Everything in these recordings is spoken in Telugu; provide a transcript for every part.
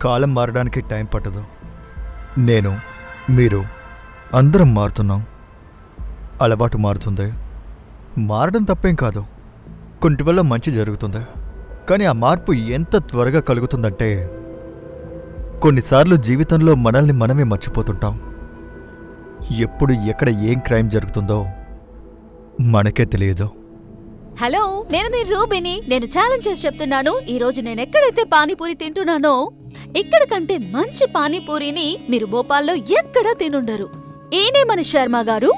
కాలం మారడానికి టైం పట్టదు. నేను, మీరు అందరం మారుతున్నాం. అలవాటు మారుతుంది. మారడం తప్పేం కాదు. కొన్నిటి వల్ల మంచి జరుగుతుంది. కానీ ఆ మార్పు ఎంత త్వరగా కలుగుతుందంటే కొన్నిసార్లు జీవితంలో మనల్ని మనమే మర్చిపోతుంటాం. ఎప్పుడు ఎక్కడ ఏం క్రైమ్ జరుగుతుందో మనకే తెలియదు. హలో, నేను మీ రూబీని. నేను ఛాలెంజ్ చేసి చెప్తున్నాను, ఈ రోజు నేను ఎక్కడైతే పానీపూరి తింటున్నానో ఇక్కడ కంటే మంచి పానీపూరిని మీరు భోపాల్లో ఎక్కడా తినుండరు. ఈయనే మన శర్మ గారు.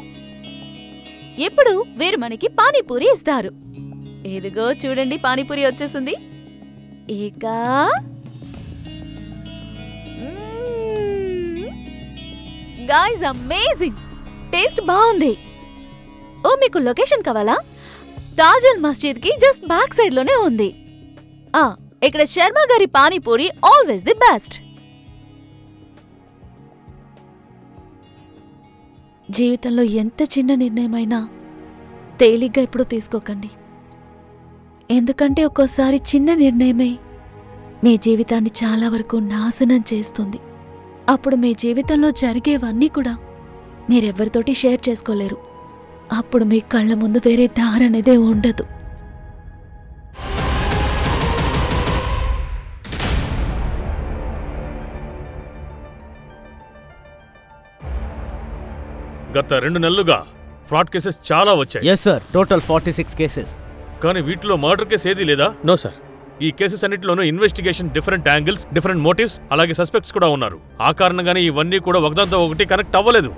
ఇప్పుడు వీరు మనకి పానీపూరి ఇస్తారు. ఇదిగో చూడండి, పానీపూరి వచ్చేసింది. ఇక గాయ్స్, అమేజింగ్ టేస్ట్ బాగుంది. ఓ, మీకు లొకేషన్ కావాలా? తాజల్ మస్జిద్ కి జస్ట్ బ్యాక్ సైడ్ లోనే ఉంది. ఇక్కడ శర్మ గారి పానీపూరి ఆల్వేస్ ది బెస్ట్. జీవితంలో ఎంత చిన్న నిర్ణయమైనా తేలిగ్గా ఎప్పుడూ తీసుకోకండి. ఎందుకంటే ఒక్కోసారి చిన్న నిర్ణయమే మీ జీవితాన్ని చాలా వరకు నాశనం చేస్తుంది. అప్పుడు మీ జీవితంలో జరిగేవన్నీ కూడా మీరెవ్వరితోటి షేర్ చేసుకోలేరు. అప్పుడు మీ కళ్ళ ముందు వేరే దారనేదే ఉండదు. గత 2 నెలలుగా ఫ్రాడ్ కేసెస్ చాలా వచ్చాయి. yes sir, total 46 cases. కానీ వీటిలో మర్డర్ కేసు ఏదీ లేదా? No sir. ఈ కేసెస్ అన్నిటిలోనూ investigation, different angles, different motives, అలాగే సస్పెక్ట్స్ కూడా ఉన్నారు. ఆ కారణంగానే ఇవన్నీ కూడా ఒకదాంతో ఒకటి కనెక్ట్ అవ్వలేదు.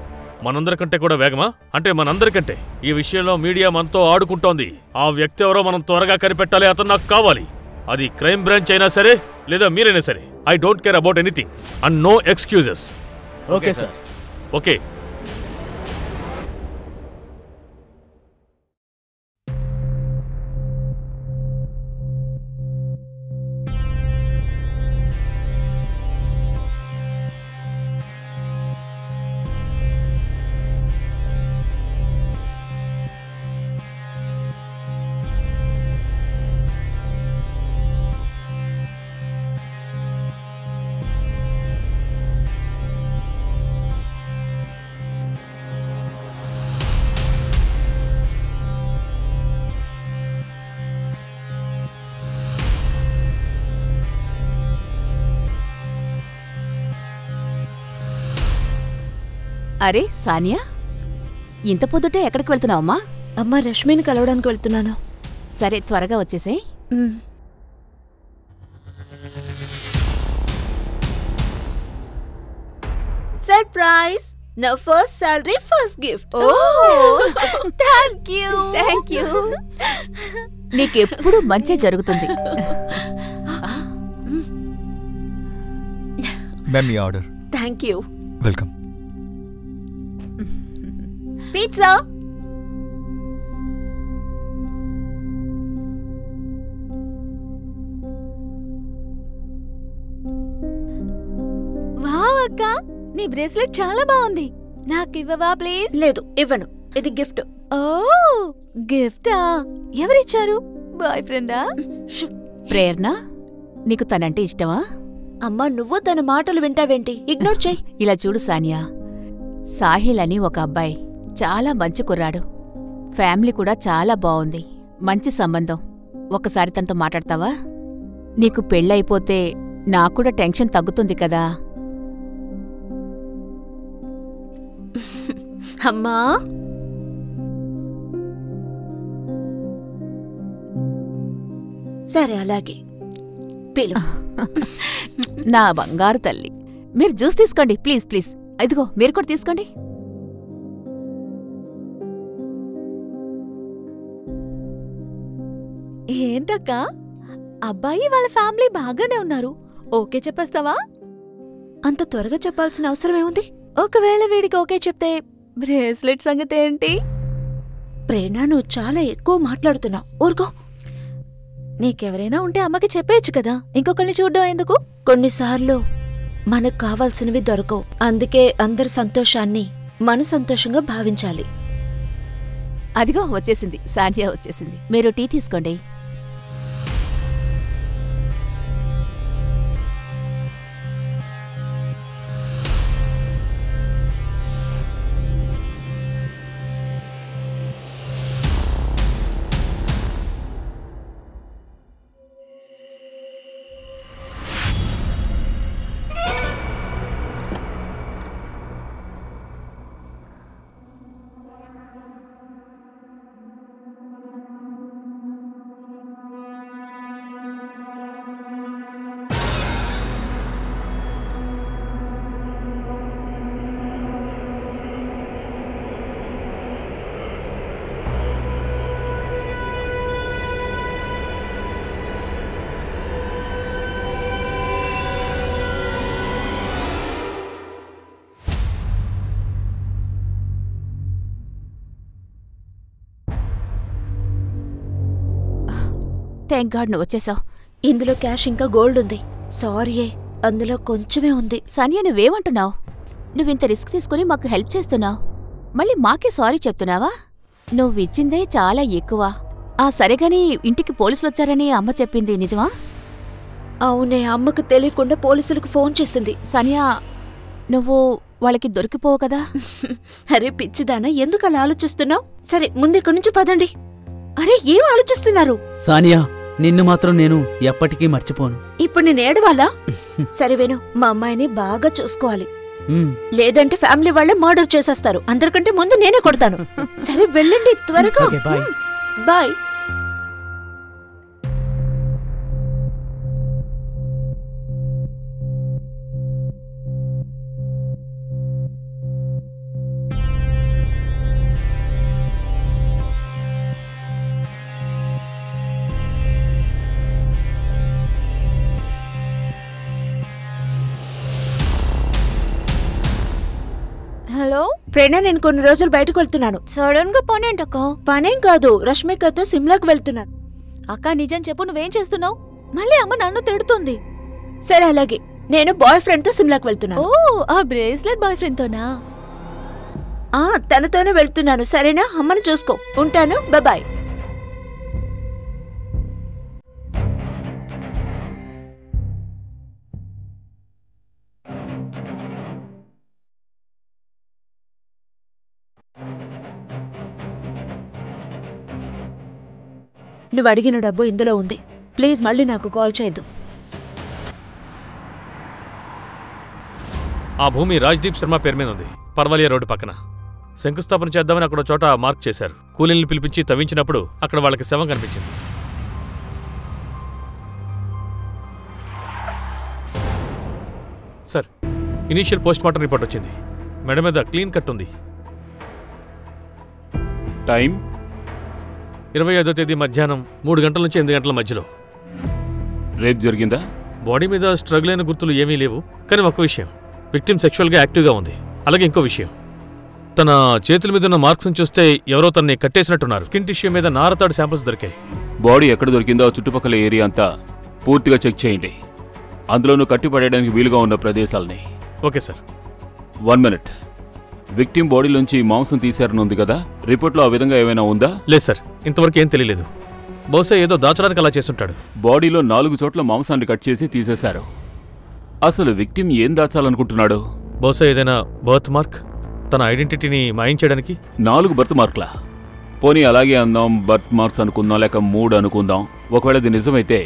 మనందరికంటే కూడా వేగమా? అంటే మనందరికంటే. ఈ విషయంలో మీడియా మనతో ఆడుకుంటోంది. ఆ వ్యక్తి ఎవరో మనం త్వరగా కనిపెట్టాలి. అతను నాకు కావాలి. అది క్రైమ్ బ్రాంచ్ అయినా సరే, లేదా మీరైనా సరే. I don't care about anything and no excuses. Okay sir. Okay. అరే సానియా, ఇంత పొద్దుటే ఎక్కడికి వెళ్తున్నావమ్మా? అమ్మా, రష్మిని కలవడానికి వెళ్తున్నాను. సరే, త్వరగా వచ్చేసేయ్. సర్ప్రైజ్! నా first salary, first gift. Thank you. నీకెప్పుడు మంచి జరుగుతుంది. Ma'am, me order. Thank you. Welcome. Pizza. Wow అక్క, నీ బ్రేస్లెట్ చాలా బాగుంది. నాకివ్వవా ప్లీజ్? లేదు, ఇవ్వను. ఇది గిఫ్ట్. ఓ, గిఫ్టా? ఎవరిచ్చారు? బాయ్ ఫ్రెండా? ప్రేరణ, నీకు తనంటే ఇష్టమా? అమ్మా, నువ్వు తన మాటలు వింటావేంటి? ఇగ్నోర్ చెయ్యి. ఇలా చూడు సానియా, సాహిల్ అని ఒక అబ్బాయి చాలా మంచి కుర్రాడు. ఫ్యామిలీ కూడా చాలా బావుంది. మంచి సంబంధం. ఒకసారి తనతో మాట్లాడతావా? నీకు పెళ్ళైపోతే నాక్కూడా టెన్షన్ తగ్గుతుంది కదా. అమ్మా, సరే అలాగే. పిలు. నా బంగారు తల్లి. మీరు జ్యూస్ తీసుకోండి ప్లీజ్ ప్లీజ్. ఇదిగో మీరు కూడా తీసుకోండి. ఏంటక్క, అబ్బాయి వాళ్ళ ఫ్యామిలీ బాగానే ఉన్నారు. ఓకే చెప్పేస్తావా? అంత త్వరగా చెప్పాల్సిన అవసరం ఏముంది? ఒకవేళ వీడికి ఓకే చెప్తే బ్రేస్లెట్ సంగతి ఏంటి? ప్రేరణ, నువ్వు చాలా ఎక్కువ మాట్లాడుతున్నావు. ఊరుకో. నీకెవరైనా ఉంటే అమ్మకి చెప్పేయచ్చు కదా, ఇంకొకరిని చూడ్డం ఎందుకు? కొన్నిసార్లు మనకు కావాల్సినవి దొరకవు. అందుకే అందరి సంతోషాన్ని మన సంతోషంగా భావించాలి. అదిగో వచ్చేసింది, సానియా వచ్చేసింది. మీరు టీ తీసుకోండి. థ్యాంక్ గాడ్ నువ్వు వచ్చేసావు. ఇందులో క్యాష్ ఇంకా గోల్డ్ ఉంది. సారీయే, అందులో కొంచెమే ఉంది. సనియా నువ్వేమంటున్నావు? నువ్వింత రిస్క్ తీసుకుని మాకు హెల్ప్ చేస్తున్నావు, మళ్ళీ మాకే సారీ చెప్తున్నావా? నువ్విచ్చిందే చాలా ఎక్కువ. సరేగాని ఇంటికి పోలీసులొచ్చారని అమ్మ చెప్పింది నిజమా? అవునే, అమ్మకు తెలియకుండా పోలీసులకు ఫోన్ చేసింది. సనియా, నువ్వు వాళ్ళకి దొరికిపోవు కదా? అరే పిచ్చిదానా, ఎందుకు అలా ఆలోచిస్తున్నావు? సరే ముందు ఇక్కడి నుంచి పదండి. అరే ఏం ఆలోచిస్తున్నారు? సానియా, నిన్ను మాత్రం నేను ఎప్పటికీ మర్చిపోను. ఇప్పుడు నేను ఏడవాలా? సరే వేణు, మా అమ్మాయిని బాగా చూసుకోవాలి, మ్, లేదంటే ఫ్యామిలీ వాళ్ళే మర్డర్ చేసేస్తారు. అందరికంటే ముందు నేనే కొడతాను. సరే వెళ్ళండి త్వరగా. Okay, bye. Bye. Hello Prerana, నేను కొన్ని రోజులు బయటకు వెళ్తున్నాను. సడన్ గా పని ఏంటక్క? పనేం కాదు, రష్మికతో సిమ్లాకు వెళ్తున్నాను. అక్క నిజం చెప్పు, నువ్వేం చేస్తున్నావు? మళ్ళీ అమ్మ నన్ను తిడుతుంది. సరే అలాగే, నేను బాయ్ ఫ్రెండ్ తో సిమ్లాకు వెళ్తున్నాను. ఓ, ఆ బ్రేస్లెట్ బాయ్ ఫ్రెండ్ తోనా? తనతోనే వెళ్తున్నాను. సరేనా? అమ్మని చూసుకో. ఉంటాను, బాయ్. నువ్వు అడిగిన డబ్బు ఇందులో ఉంది. ప్లీజ్ మళ్ళీ నాకు కాల్ చేయొద్దు. ఆ భూమి రాజ్దీప్ శర్మ పేరు మీద ఉంది, పర్వాలియా రోడ్డు పక్కన. శంకుస్థాపన చేద్దామని అక్కడ చోట మార్క్ చేశారు. కూలీల్ని పిలిపించి తవ్వించినప్పుడు అక్కడ వాళ్ళకి శవం కనిపించింది. సార్, ఇనీషియల్ పోస్ట్మార్టం రిపోర్ట్ వచ్చింది. మెడ మీద క్లీన్ కట్ ఉంది. టైం 25వ తేదీ మధ్యాహ్నం 3 గంటల నుంచి 8 గంటల మధ్యలో. రేప్ జరిగిందా? బాడీ మీద స్ట్రగుల్ అయిన గుర్తులు ఏమీ లేవు, కానీ ఒక్క విషయం, విక్టిమ్ సెక్షువల్గా యాక్టివ్గా ఉంది. అలాగే ఇంకో విషయం, తన చేతుల మీద ఉన్న మార్క్స్ చూస్తే ఎవరో తనని కట్టేసినట్టున్నారు. స్కిన్ టిష్యూ మీద నారతాడు శాంపిల్స్ దొరికాయి. బాడీ ఎక్కడ దొరికిందో చుట్టుపక్కల ఏరియా అంతా పూర్తిగా చెక్ చేయండి, అందులోనూ కట్టిపడేయడానికి వీలుగా ఉన్న ప్రదేశాలని. Okay sir. 1 మినిట్. విక్టిమ్ బాడీలోంచి మాంసం తీశారని ఉంది కదా, రిపోర్ట్లో ఆ విధంగా ఏమైనా ఉందా? లేదు సార్, ఇంతవరకు ఏం తెలియలేదు. బహుశా ఏదో దాచడానికి అలా చేస్తుంటాడు. బాడీలో 4 చోట్ల మాంసాన్ని కట్ చేసి తీసేశారు. అసలు విక్టిమ్ ఏం దాచాలనుకుంటున్నాడు? బహుశా ఏదైనా బర్త్ మార్క్, తన ఐడెంటిటీని మాయం చేయడానికి. 4 బర్త్ మార్క్లా? పోనీ అలాగే అందాం, బర్త్ మార్క్స్ అనుకుందాం, లేక 3 అనుకుందాం. ఒకవేళ ఇది నిజమైతే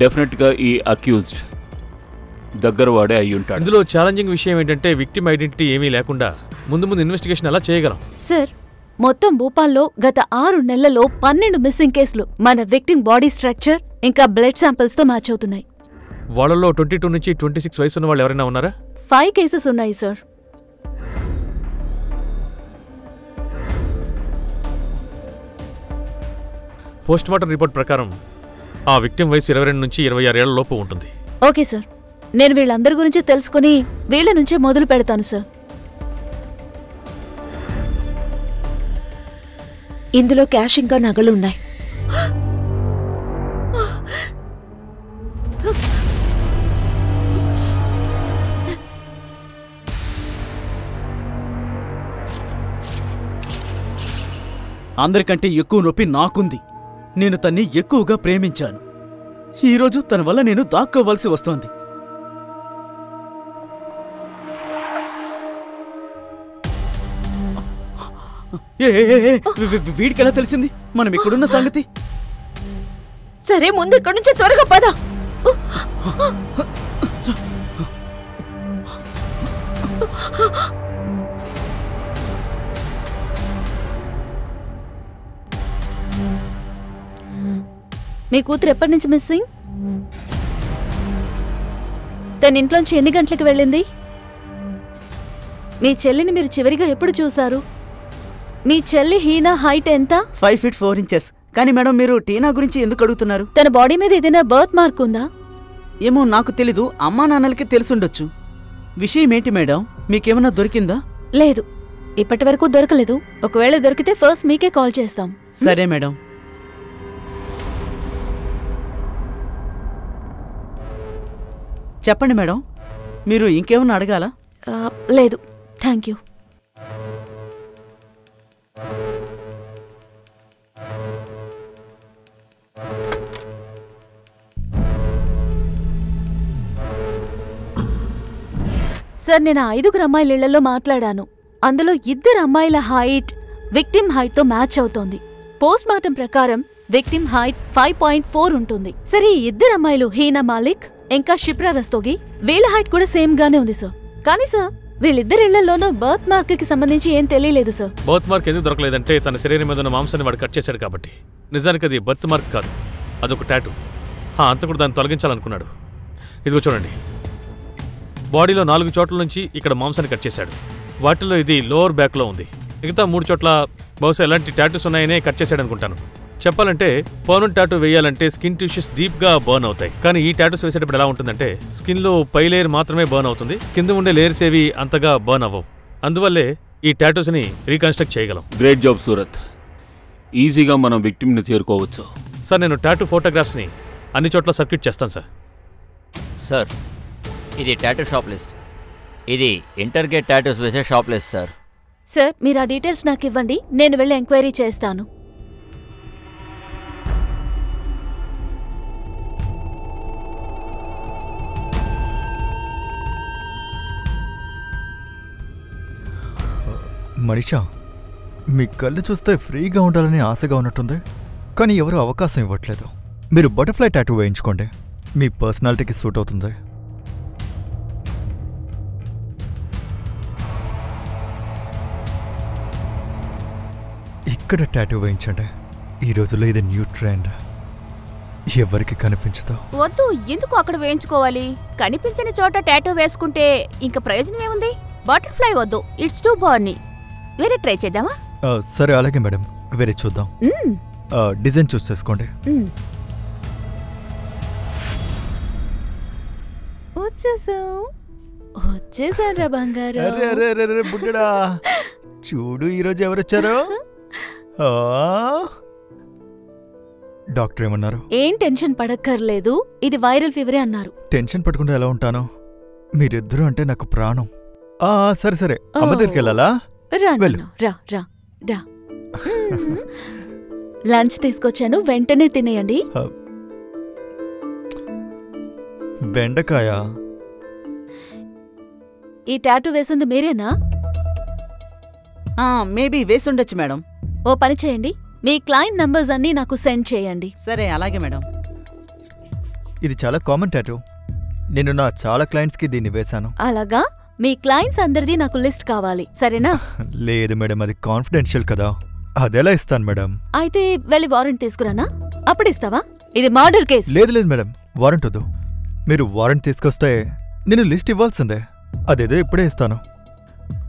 డెఫినెట్గా ఈ అక్యూజ్డ్ దగ్గరవాడే అయి ఉంటాడు. ఇందులో ఛాలెంజింగ్ విషయం ఏంటంటే విక్టిమ్ ఐడెంటిటీ ఏమీ లేకుండా ముందు ఇన్వెస్టిగేషన్ ఎలా చేయగలం? సార్, మొత్తం భూపాల్లో గత 6 నెలల్లో 12 మిస్సింగ్ కేసులు మన విక్టిమ్ బాడీ స్ట్రక్చర్ ఇంకా బ్లడ్ శాంపిల్స్ తో మ్యాచ్ అవుతున్నాయి. వాళ్ళలో 22 నుంచి 26 వయసు ఉన్న వాళ్ళు ఎవరైనా ఉన్నారా? 5 కేసెస్ ఉన్నాయి సార్. పోస్ట్మార్టం రిపోర్ట్ ప్రకారం ఆ విక్టిమ్ వయసు 22 నుంచి 26 ఏళ్ల లోపు ఉంటుంది. ఓకే సార్, నేను వీళ్ళందరి గురించి తెలుసుకుని వీళ్ళ నుంచే మొదలు పెడతాను సార్. ఇందులో క్యాష్ ఇంకా నగలున్నాయి. అందరికంటే ఎక్కువ నొప్పి నాకుంది. నేను తన్ని ఎక్కువగా ప్రేమించాను. ఈరోజు తన వల్ల నేను దాక్కోవలసి వస్తోంది. వీడికెలా తెలిసింది మనం ఇక్కడున్న సంగతి? సరే ముందు ఇక్కడి నుంచి త్వరగా పద. మీ కూతురు ఎప్పటి నుంచి మిస్సింగ్? తన ఇంట్లోంచి ఎన్ని గంటలకు వెళ్ళింది? మీ చెల్లిని మీరు చివరిగా ఎప్పుడు చూశారు? మీ చెల్లి హీనా హైట్ ఎంత? 5 feet 4 inches. కానీ మేడం, మీరు టీనా గురించి ఎందుకు అడుగుతున్నారు? తన బాడీ మీద ఏదైనా బర్త్ మార్క్ ఉందా? ఏమో నాకు తెలీదు, అమ్మా నాన్నలకి తెలుసుండొచ్చు. విషయం ఏంటి మేడం, మీకేమన్నా దొరికిందా? లేదు, ఇప్పటి వరకు దొరకలేదు. ఒకవేళ దొరికితే ఫస్ట్ మీకే కాల్ చేస్తాం. సరే మేడం. చెప్పండి మేడం, మీరు ఇంకేమన్నా అడగాలా? లేదు, థ్యాంక్ యూ. సార్, నేను 5 అమ్మాయిల ఇళ్లలో మాట్లాడాను. అందులో 2 అమ్మాయిల హైట్ విక్టిమ్ హైట్ తో మ్యాచ్ అవుతోంది. పోస్ట్ మార్టం ప్రకారం విక్టిమ్ హైట్ 5.4 ఉంటుంది. సరే, ఈ 2 అమ్మాయిలు హీనా మాలిక్ ఇంకా షిప్రా రస్తోగి, వీళ్ళ హైట్ కూడా సేమ్ గానే ఉంది సార్. కానీ సార్, వీళ్ళిద్దరి ఇళ్లలోనూ బర్త్ మార్క్ కి సంబంధించి ఏం తెలియలేదు సార్. బర్త్ మార్క్ ఎందుకు దొరకలేదంటే తన శరీరం మీద ఉన్న మాంసాన్ని వాడు కట్ చేశాడు కాబట్టి. నిజానికి అది బర్త్ మార్క్ కాదు, అదొక టాటూ. అంతకుడు దాన్ని తొలగించాలనుకున్నాడు. ఇదిగో చూడండి, బాడీలో 4 చోట్ల నుంచి ఇక్కడ మాంసాన్ని కట్ చేశాడు. వాటిలో ఇది లోవర్ బ్యాక్లో ఉంది. మిగతా 3 చోట్ల బహుశా ఎలాంటి టాటూస్ ఉన్నాయనే కట్ చేశాడు అనుకుంటాను. చెప్పాలంటే పర్మనెంట్ టాటూ వేయాలంటే స్కిన్ టిష్యూస్ డీప్గా బర్న్ అవుతాయి. కానీ ఈ టాటూస్ వేసేటప్పుడు ఎలా ఉంటుందంటే స్కిన్లో పై లేయర్ మాత్రమే బర్న్ అవుతుంది, కింద ఉండే లేయర్స్ ఏవి అంతగా బర్న్ అవ్వవు. అందువల్లే ఈ టాటూస్ని రీకన్స్ట్రక్ట్ చేయగలం. Great job Surat. ఈజీగా మనం విక్టిమ్ని చేరుకోవచ్చు. సార్, నేను టాటూ ఫోటోగ్రాఫ్స్ని అన్ని చోట్ల సర్క్యూట్ చేస్తాను సార్. సార్, ఇది టాటూ షాప్ లిస్ట్. ఇది ఇంటర్గేట్ టాటూస్ వేసే షాప్ లిస్ట్ సార్. సార్, మీరు ఆ డీటెయిల్స్ నాకు ఇవ్వండి, నేను వెళ్ళి ఎంక్వైరీ చేస్తాను. మనీషా, మీ కళ్ళు చూస్తే ఫ్రీగా ఉండాలని ఆశగా ఉన్నట్టుంది, కానీ ఎవరు అవకాశం ఇవ్వట్లేదు. మీరు బటర్ఫ్లై టాటూ వేయించుకోండి, మీ పర్సనాలిటీకి సూట్ అవుతుంది. ఇక్కడ టాటూ వేయించండి. ఈ రోజుల్లో ఇది న్యూ ట్రెండ్, ఎవరికి కనిపించదు. వద్దు, ఎందుకు అక్కడ వేయించుకోవాలి? కనిపించని చోట టాటూ వేసుకుంటే ఇంక ప్రయోజనం ఏముంది? బటర్ఫ్లై వద్దు, ఇట్స్ టూ బార్నీ. వేరే ట్రై చేద్దామా? సరే, అలాగే మేడం, వేరే చూద్దాం. డిజైన్ చూస్ చేసుకోండి. వచ్చేసారా బంగారు? బుడ్డడా, చూడు ఈరోజు ఎవరొచ్చారు. డాక్టర్ ఏమన్నారు? ఏం టెన్షన్ పడక్కర్లేదు, ఇది వైరల్ ఫీవరే అన్నారు. టెన్షన్ పడకుండా ఎలా ఉంటాను? మీరిద్దరూ అంటే నాకు ప్రాణం. సరే సరే, అమ్మ దగ్గరికి వెళ్ళాలా? రా. లంచ్ తీసుకొచ్చాను, వెంటనే తినేయండి. బెండకాయ? ఈ టాటూ వేసింది మీరేనా? Maybe వేసుండొచ్చు madam. ఓ పని చేయండి, మీ క్లయింట్ నంబర్స్ అన్నీ నాకు సెండ్ చేయండి. సరే, అలాగే మేడం. ఇది చాలా కామన్ టాటూ, నేను నా చాలా క్లయింట్స్కి దీన్ని వేశాను. అలాగా? మీ క్లయింట్స్ అందరిది నాకు లిస్ట్ కావాలి, సరేనా? లేదు మేడం, అది కాన్ఫిడెన్షియల్ కదా, అదెలా ఇస్తాను మేడం? అయితే వెళ్ళి వారెంట్ తీసుకురానా? అప్పుడిస్తావా? ఇది మర్డర్ కేసు. లేదు మేడం, వారెంట్ వద్దు. మీరు వారెంట్ తీసుకొస్తే నేను లిస్ట్ ఇవ్వాల్సిందే, అదేదో ఇప్పుడే ఇస్తాను.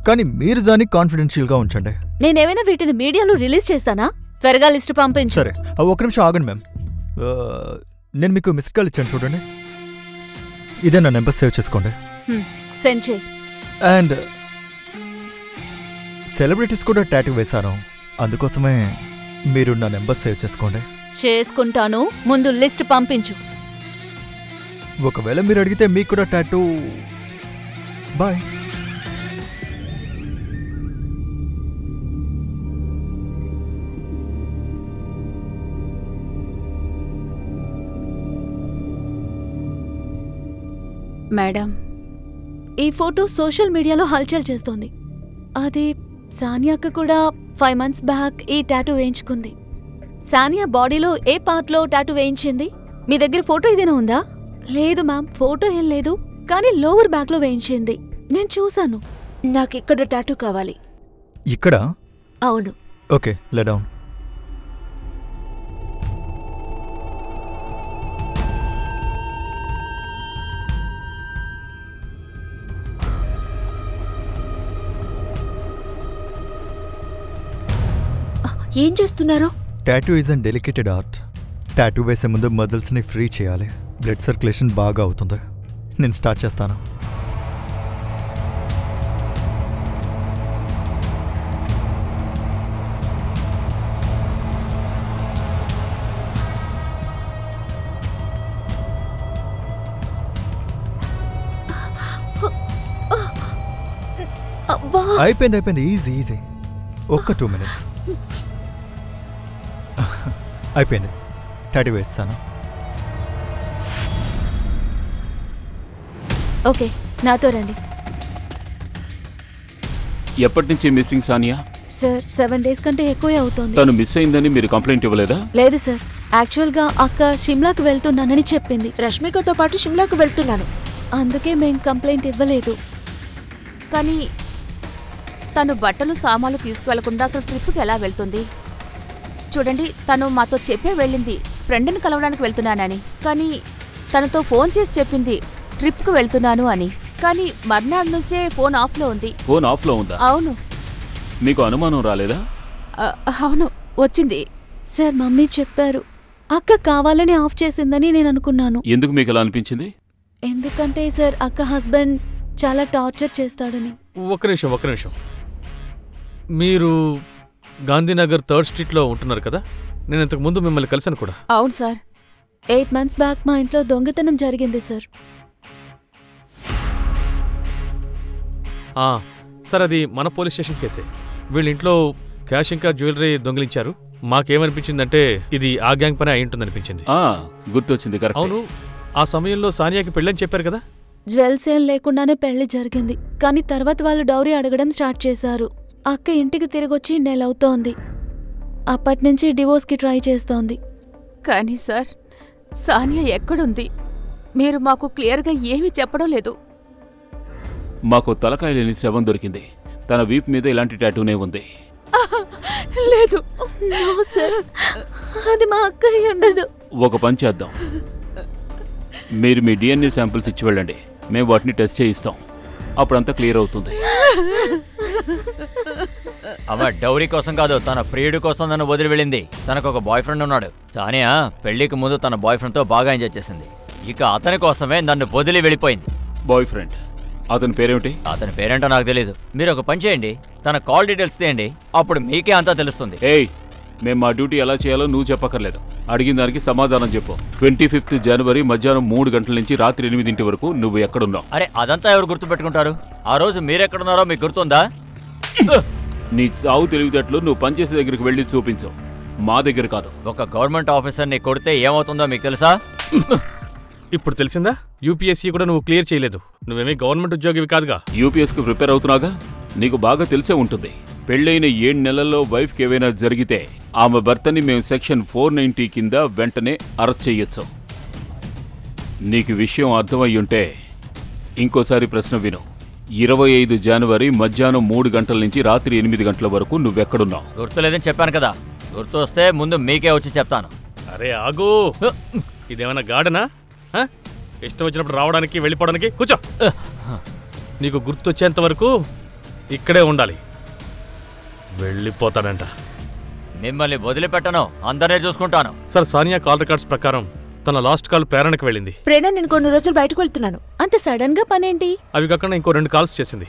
కానీ మీరు దాన్ని కాన్ఫిడెన్షియల్గా ఉంచండి. నేనేమైనా వీటిని మీడియాలో రిలీజ్ చేస్తానా? త్వరగా లిస్ట్ పంపించు. సరే, ఒక నిమిషం ఆగండి మ్యామ్. నేను మీకు మిస్డ్ కాల్ ఇచ్చాను చూడండి, ఇదే నా నెంబర్, సేవ్ చేసుకోండి. సెండ్ చేయి. అండ్ సెలబ్రిటీస్ కూడా టాటూ వేశాను, అందుకోసమే మీరు నా నెంబర్ సేవ్ చేసుకోండి. చేసుకుంటాను, ముందు లిస్ట్ పంపించు. ఒకవేళ మీరు అడిగితే మీకు కూడా టాటూ. బాయ్. మేడం, ఈ ఫోటో సోషల్ మీడియాలో హల్చల్ చేస్తోంది. అది సానియాకు కూడా 5 months బ్యాక్ ఈ టాటూ వేయించుకుంది. సానియా బాడీలో ఏ పార్ట్లో టాటూ వేయించింది? మీ దగ్గర ఫోటో ఏదైనా ఉందా? లేదు మ్యామ్, ఫోటో ఏం లేదు, కానీ లోవర్ బ్యాక్లో వేయించింది, నేను చూశాను. నాకిక్కడ టాటూ కావాలి. ఇక్కడ? అవును. ఓకే, లే డౌన్. ఏం చేస్తున్నారు? Tattoo is an dedicated art. Tattoo వేసే ముందు మజిల్స్ని ఫ్రీ చేయాలి, బ్లడ్ సర్క్యులేషన్ బాగా అవుతుంది. నేను స్టార్ట్ చేస్తాను. అబ్బా అయిపోయింది ఈజీ ఈజీ. ఒక్క 2 minutes. అయిపోయింది. టాటూ వేస్తాను. ఓకే, నాతో రండి. ఎప్పటి నుంచి మిస్సింగ్ సానియా? సార్ 7 days కంటే ఎక్కువే అవుతోంది. తను మిస్ అయిందని మీరు కంప్లైంట్ ఇవ్వలేదా? లేదు సార్, యాక్చువల్గా అక్క షిమ్లాకి వెళ్తున్నానని చెప్పింది. రష్మికతో పాటు షిమ్లాకు వెళ్తున్నాను. అందుకే మేం కంప్లైంట్ ఇవ్వలేదు. కానీ తను బట్టలు సామాన్లు తీసుకువెళ్లకుండా అసలు ట్రిప్కి ఎలా వెళ్తుంది? చూడండి, తను మాతో చెప్పే వెళ్ళింది ఫ్రెండ్ని కలవడానికి వెళ్తున్నానని. కానీ తనతో ఫోన్ చేసి చెప్పింది ట్రిప్కి వెళ్తున్నాను అని. కానీ మర్నాడు నుంచే ఫోన్ ఆఫ్లో ఉంది. ఫోన్ ఆఫ్లో ఉందా? అవును. మీకు అనుమానం రాలేదా? అవును, వచ్చింది. సార్ మమ్మీ చెప్పారు అక్క కావాలని ఆఫ్ చేసిందని నేను అనుకున్నాను. ఎందుకు మీకు అలా అనిపించింది? ఎందుకంటే సార్ అక్క హస్బెండ్ చాలా టార్చర్ చేస్తాడని. ఒక్క నిమిషం. మీరు గాంధీనగర్ 3rd Streetలో ఉంటున్నారు కదా? నేను ఇంతకు ముందు మిమ్మల్ని కలిశాను కూడా. అవును సార్. 8 months బ్యాక్ మా ఇంట్లో దొంగతనం జరిగింది సార్. సార్ అది మన పోలీస్ స్టేషన్ కేసే. వీళ్ళ ఇంట్లో క్యాష్ ఇంకా జ్యువెలరీ దొంగిలించారు. మాకేమనిపించిందంటే ఇది ఆ గ్యాంగ్ పని అయి ఉంటుందనిపించింది. గుర్తొచ్చింది. అవును, ఆ సమయంలో సానియాకి పెళ్ళని చెప్పారు కదా? జ్యువెల్స్ ఏం లేకుండానే పెళ్లి జరిగింది. కానీ తర్వాత వాళ్ళు డౌరీ అడగడం స్టార్ట్ చేశారు. అక్క ఇంటికి తిరిగొచ్చి నెలవుతోంది. అప్పటినుంచి డివోర్స్కి ట్రై చేస్తోంది. కానీ సార్, సానియా ఎక్కడుంది? మీరు మాకు క్లియర్గా ఏమీ చెప్పడం లేదు. మాకు తలకాయ లేని శవం దొరికింది. తన వీప్ మీద ఇలాంటి టాటూనే ఉంది. లేదు సార్, అది మా అక్క ఉండదు. ఒక పని చేద్దాం, మీరు మీ DNA శాంపిల్స్ ఇచ్చి వెళ్ళండి. మేము వాటిని టెస్ట్ చేయిస్తాం. అప్పుడంతా క్లియర్ అవుతుంది. అమ్మ డౌరీ కోసం కాదు, తన ప్రియుడి కోసం నన్ను వదిలి వెళ్ళింది. తనకు ఒక బాయ్ ఫ్రెండ్ ఉన్నాడు. సానియా పెళ్లికి ముందు తన బాయ్ ఫ్రెండ్తో బాగా ఎంజాయ్ చేసింది. ఇక అతని కోసమే నన్ను వదిలి వెళ్ళిపోయింది. Boy friend? అతని పేరేమిటి? అతని పేరేంటో నాకు తెలీదు. మీరు ఒక పని చేయండి, తన కాల్ డీటెయిల్స్ తీయండి. అప్పుడు మీకే అంతా తెలుస్తుంది. ఏయ్, మేము మా డ్యూటీ ఎలా చేయాలో నువ్వు చెప్పక్కర్లేదు. అడిగిన దానికి సమాధానం చెప్పు. 25th January మధ్యాహ్నం 3 గంటల నుంచి రాత్రి 8 వరకు నువ్వు ఎక్కడున్నావు? అరే అదంతా ఎవరు గుర్తుపెట్టుకుంటారు? ఆ రోజు మీరెక్కడున్నారో మీకు గుర్తుందా? నీ చావు తెలివితేటలు నువ్వు పనిచేసే దగ్గరికి వెళ్ళి చూపించు, మా దగ్గర కాదు. ఒక గవర్నమెంట్ ఆఫీసర్ని కొడితే ఏమవుతుందో మీకు తెలుసా? ఇప్పుడు తెలిసిందా? UPSC కూడా నువ్వు క్లియర్ చేయలేదు. నువ్వేమీ గవర్నమెంట్ ఉద్యోగివి కాదుగా. UPSకి ప్రిపేర్ అవుతున్నాగా, నీకు బాగా తెలిసే ఉంటుంది. పెళ్ళైన 7 నెలల్లో వైఫ్కి ఏవైనా జరిగితే ఆమె భర్తని మేము సెక్షన్ 490 కింద వెంటనే అరెస్ట్ చెయ్యొచ్చు. నీకు విషయం అర్థమయ్యుంటే ఇంకోసారి ప్రశ్న విను. 25 January మధ్యాహ్నం 3 గంటల నుంచి రాత్రి 8 గంటల వరకు నువ్వెక్కడున్నావు? గుర్తులేదని చెప్పాను కదా. గుర్తు వస్తే ముందు మీకే వచ్చి చెప్తాను. అరే ఆగు, ఇదేమన్నా గార్డెనా? ఇష్టం వచ్చినప్పుడు రావడానికి వెళ్ళిపోవడానికి? కూర్చో. నీకు గుర్తొచ్చేంత వరకు ఇక్కడే ఉండాలి. వెళ్ళిపోతాడంట. మిమ్మల్ని వదిలిపెట్టను, అందరినీ చూసుకుంటాను. సార్ సానియా కాల్ రికార్డ్స్ ప్రకారం తన లాస్ట్ కాల్ ప్రేరణకు వెళ్ళింది. ప్రేరణ నేను కొన్ని రోజులు బయటకు వెళ్తున్నాను. అంత సడన్ గా పనేంటి? అవి కాకుండా ఇంకో 2 కాల్స్ చేసింది.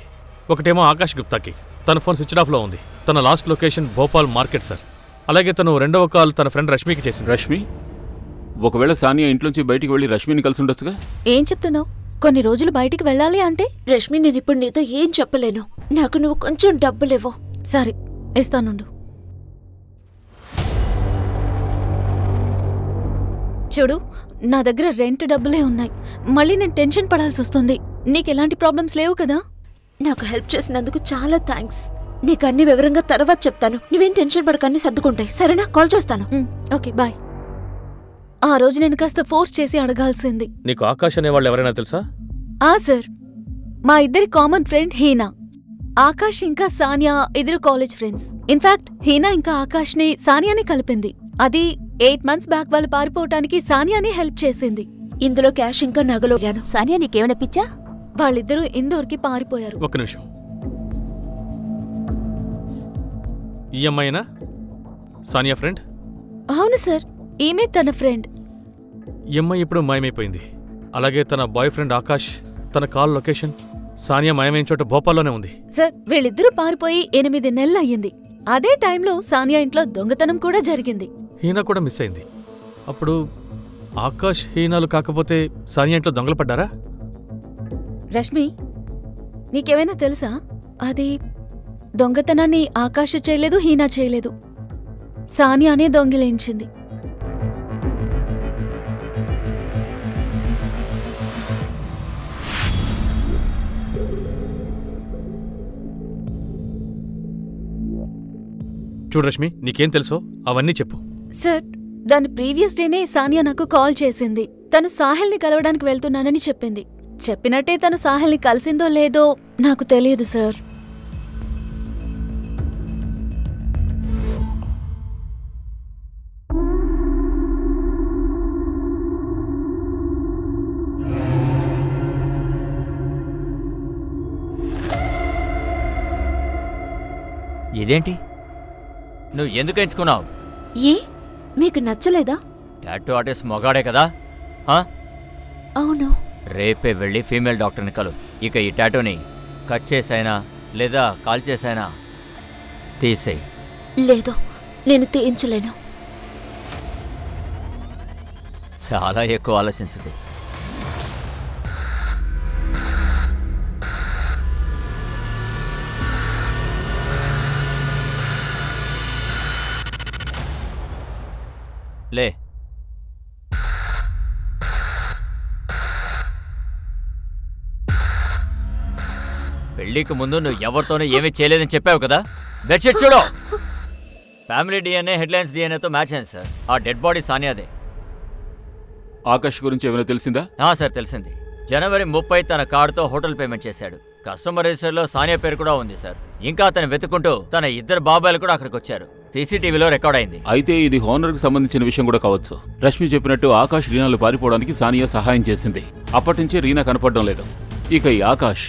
ఒకటేమో ఆకాష్ గుప్తాకి. తన ఫోన్ స్విచ్ ఆఫ్లో ఉంది. తన last location Bhopal market sir. అలాగే తను 2వ కాల్ తన ఫ్రెండ్ రష్మికి చేసింది. రష్మి? ఒకవేళ సానియా ఇంట్లోంచి బయటికి వెళ్ళి రష్మిని కలిసి ఉండొచ్చుగా? ఏం చెప్తున్నావు? కొన్ని రోజులు బయటికి వెళ్ళాలి అంటే? రష్మి, నేను ఇప్పుడు నీతో ఏం చెప్పలేను. నాకు నువ్వు కొంచెం డబ్బులేవో. సరే, ఇస్తానుండు. చూడు, నా దగ్గర రెంట్ డబ్బులే ఉన్నాయి. మళ్ళీ నేను టెన్షన్ పడాల్సి వస్తుంది. నీకెలాంటి ప్రాబ్లమ్స్ లేవు కదా? నాకు హెల్ప్ చేసినందుకు చాలా థ్యాంక్స్. నీకు అన్ని వివరంగా తర్వాత చెప్తాను. నువ్వేం టెన్షన్ పడకన్ని సర్దుకుంటాయి. సరేనా? కాల్ చేస్తాను. Okay, bye. ఆ రోజు నేను కాస్త ఫోర్స్ చేసి అడగాల్సింది. నీకు ఆకాష్ అనేవాళ్ళు ఎవరైనా తెలుసా? సార్, మా ఇద్దరి కామన్ ఫ్రెండ్ హీనా. ఆకాష్ ఇంకా సానియా ఇద్దరు కాలేజ్ ఫ్రెండ్స్. ఇన్ఫాక్ట్ హీనా ఇంకా ఆకాష్ని సానియాని కలిపింది. అది 8 months బ్యాక్ వాళ్ళు పారిపోవటానికి సానియాని హెల్ప్ చేసింది. ఇందులో క్యాష్ ఇంకా నగలు. సానియా నీకేమైనా పిచ్చా? వాళ్ళిద్దరూ ఇందోర్కి పారిపోయారు. ఒక్క నిమిషం. ఈ అమ్మాయినా సానియా ఫ్రెండ్? అవును సార్, ఈమె తన ఫ్రెండ్. ఈ అమ్మాయి ఇప్పుడు మాయమైపోయింది. అలాగే తన బాయ్ ఫ్రెండ్ ఆకాష్, తన కాల్ లొకేషన్ సానియా మాయమైన చోట భోపాల్లోనే ఉంది. సార్, వీళ్ళిద్దరూ పారిపోయి 8 నెలలు అయ్యింది. అదే టైంలో సానియా ఇంట్లో దొంగతనం కూడా జరిగింది. హీనా కూడా మిస్ అయింది. అప్పుడు ఆకాష్ హీనాలు కాకపోతే సానియా ఇంట్లో దొంగలు పడ్డారా? రష్మి, నీకేమైనా తెలుసా? అది దొంగతనాన్ని ఆకాశ చేయలేదు, హీనా చేయలేదు. సానియానే దొంగిలించింది. చూడు రష్మి, నీకేం తెలుసో అవన్నీ చెప్పు. సార్, దాని ప్రీవియస్ డేనే సానియా నాకు కాల్ చేసింది. తను సాహిల్ని కలవడానికి వెళ్తున్నానని చెప్పింది. చెప్పినట్టే తను సాహిల్ని కలిసిందో లేదో నాకు తెలియదు సార్. ఇదేంటి? నువ్వు ఎందుకు ఎంచుకున్నావు? ఏ, మీకు నచ్చలేదా? టాటూ ఆర్టిస్ట్ మొగాడే కదా? అవును. రేపే వెళ్ళి ఫీమేల్ డాక్టర్ని కలు. ఇక ఈ టాటూని కట్ చేసైనా లేదా కాల్ చేసైనా తీసేయి. లేదు, నేను తీయించలేను. చాలా ఎక్కువ ఆలోచించకు. లే. పెళ్లికి ముందు నువ్వు ఎవరితోనూ ఏమీ చేయలేదని చెప్పావు కదా? బెడ్షీట్ చూడు. ఫ్యామిలీ డిఎన్ఏ హెడ్లైన్స్ డిఎన్ఏతో మ్యాచ్ అయింది సార్. ఆ డెడ్ బాడీ సానియాదే. ఆకాష్ గురించి ఏమైనా తెలిసిందా? సార్, తెలిసింది. జనవరి 30 తన కార్డుతో హోటల్ పేమెంట్ చేశాడు. కస్టమర్ రిజిస్టర్లో సానియా పేరు కూడా ఉంది సార్. ఇంకా అతను వెతుక్కుంటూ తన ఇద్దరు బాబాయిలు కూడా అక్కడికి వచ్చారు. సీసీటీవీలో రికార్డ్ అయింది. అయితే ఇది హోనర్కి సంబంధించిన విషయం కూడా కావచ్చు. రష్మి చెప్పినట్టు ఆకాష్ రీనాలు పారిపోవడానికి సానియా సహాయం చేసింది. అప్పటి నుంచి రీనా కనపడడం లేదు. ఇక ఈ ఆకాష్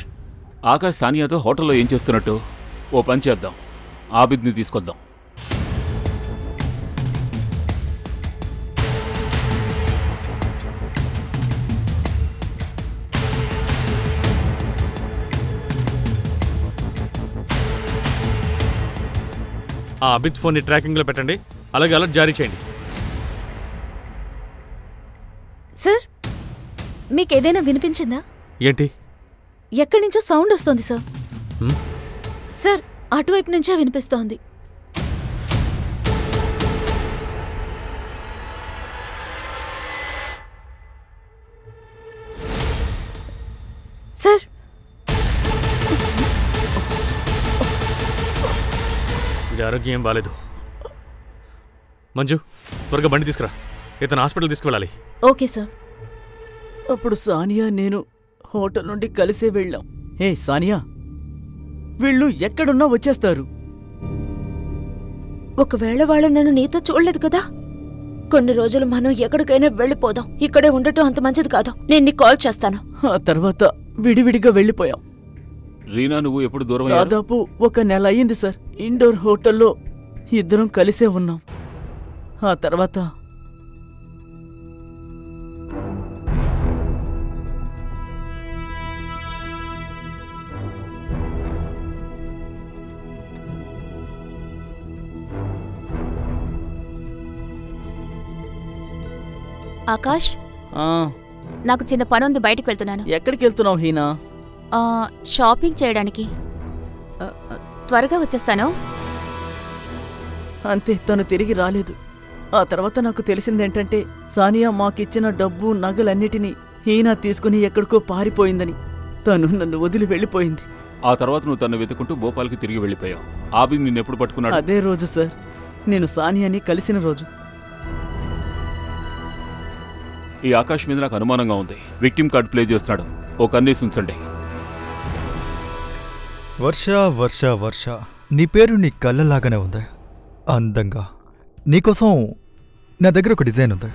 సానియాతో హోటల్లో ఏం చేస్తున్నట్టు? ఓ పని చేద్దాం, ఆబిద్ని తీసుకొద్దాం. ఆ అబిద్ ఫోన్ని ట్రాకింగ్లో పెట్టండి. అలాగే అలర్ట్ జారీ చేయండి. సార్, మీకేదైనా వినిపించిందా? ఏంటి? ఎక్కడి నుంచో సౌండ్ వస్తోంది సార్. సార్, అటువైపు నుంచే వినిపిస్తోంది. సార్, ఇది ఆరోగ్యం ఏం బాలేదు. మంజు, త్వరగా బండి తీసుకురా. ఇతను హాస్పిటల్ తీసుకువెళ్ళాలి. Okay sir. అప్పుడు సానియా నేను హోటల్ నుండి కలిసే వెళ్ళాం. హే సానియా, వీళ్ళు ఎక్కడున్నా వచ్చేస్తారు. ఒకవేళ వాళ్ళు నన్ను నీతో చూడలేదు కదా? కొన్ని రోజులు మనం ఎక్కడికైనా వెళ్ళిపోదాం. ఇక్కడే ఉండటం అంత మంచిది కాదు. నేను నీకు కాల్ చేస్తాను. ఆ తర్వాత విడివిడిగా వెళ్ళిపోయాం. రీనా, నువ్వు ఎప్పుడు దూరం? దాదాపు 1 నెల అయ్యింది సార్. ఇండోర్ హోటల్లో ఇద్దరం కలిసే ఉన్నాం. ఆ తర్వాత ఆకాష్, నాకు చిన్న పనుంది, బయటికి వెళ్తున్నాను. ఎక్కడికి వెళ్తున్నావు హీనా? షాపింగ్ చేయడానికి. త్వరగా వచ్చేస్తాను. అంతే, తను తిరిగి రాలేదు. ఆ తర్వాత నాకు తెలిసిందేంటంటే సానియా మాకిచ్చిన డబ్బు నగలన్నిటినీ హీనా తీసుకుని ఎక్కడికో పారిపోయిందని. తను నన్ను వదిలి వెళ్ళిపోయింది. ఆ తర్వాత నువ్వు తను వెతుకుంటూ భోపాల్కి తిరిగి వెళ్ళిపోయావు. ఆబిద్ నిన్నెప్పుడు పట్టుకున్నాడు? అదే రోజు సార్, నేను సానియాని కలిసిన రోజు. ఈ ఆకాష్ మీద నాకు అనుమానంగా ఉంది. విక్టిమ్ కార్డ్ ప్లే చేస్తున్నాడు. ఓ కన్నేసి ఉంచండి. వర్ష వర్ష వర్ష, నీ పేరు నీ కళ్ళలాగానే ఉంది, అందంగా. నీకోసం నా దగ్గర ఒక డిజైన్ ఉంది.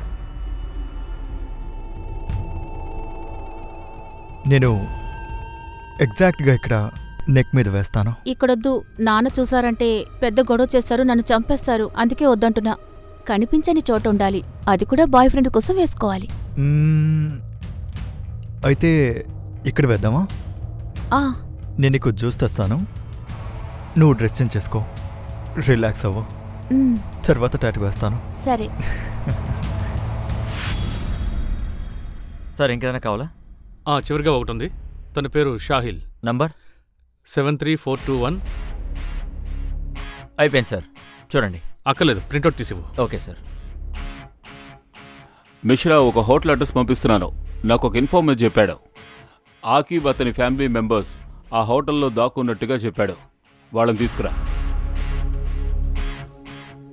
నేను ఎగ్జాక్ట్గా ఇక్కడ నెక్ మీద వేస్తాను. ఇక్కడొద్దు, నాన్న చూసారంటే పెద్ద గొడవ చేస్తారు, నన్ను చంపేస్తారు. అందుకే వద్దంటున్నా. కనిపించని చోట ఉండాలి, అది కూడా బాయ్ ఫ్రెండ్ కోసం వేసుకోవాలి. అయితే ఇక్కడ వేద్దామా? నేను నీకు జ్యూస్ తెస్తాను, నువ్వు డ్రెస్ చేంజ్ చేసుకో, రిలాక్స్ అవ్వు, తర్వాత టాటూ వేస్తాను. సరే సార్, ఇంకేదైనా కావాలా? చివరిగా ఒకటి ఉంది. తన పేరు షాహిల్. నంబర్ 73421. అయిపోయింది సార్, చూడండి. అక్కర్లేదు, ప్రింట్అవుట్ తీసివ్వు. Okay sir. మిశ్రా ఒక హోటల్ అడ్రస్ పంపిస్తున్నాను. నాకు ఒక ఇన్ఫార్మర్ చెప్పాడు. ఆకిబ్ అతని ఫ్యామిలీ మెంబర్స్ ఆ హోటల్లో దాక్కున్నట్టుగా చెప్పాడు. వాళ్ళని తీసుకురా.